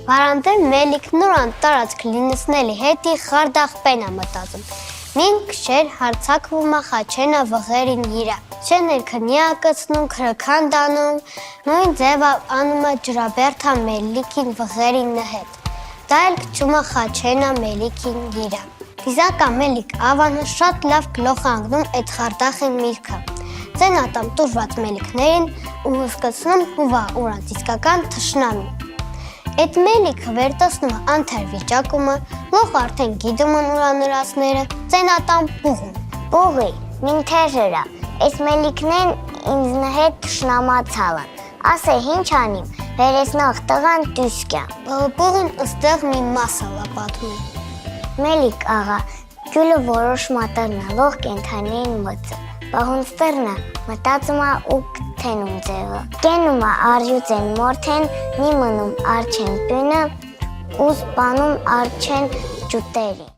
Վարանտեր մելիք նորան տարածք լինսնելի հետի խարդախպենա մտածում։ Մին քշեր հարցակվում խաչենա վղերին իրա։ Շեներքը նիակացնում, քրքան դանում, նույն ձևը անում ջրաբերթա մելիքին վղերին հետ։ Դա էլ քչում խաչենա մելիքին իրա։ Դիզակա մելիք ավանը շատ լավ գլոխանգնում այդ խարդախին միրգը։ Ձենատամ տուժված մելիքներին ու հսկացնում հուվա ուրանց իսկական թշնամի։ Այդ մելիքը վերտասնում անթեր վիճակումը, լող արդեն գիդում ուրանրացները, ձենատամ բուղում։ Բուղի, մին թեժերա, այս մելիքներն ինձ հետ թշնամացալն, ասե հինչ անիմ, վերեսնող տղան տուսկյա։ Բուղին ըստեղ մի մասը լապատում է։ Մելիք աղա, գյուլը որոշ մատառնալող կենթանին մծը, բահունստերնը մտածումա ու կթենում ձևը։ Կենումա արջուծեն մորթեն, մի մնում արջեն պյունը, ու սպանում արջեն ջուտերի։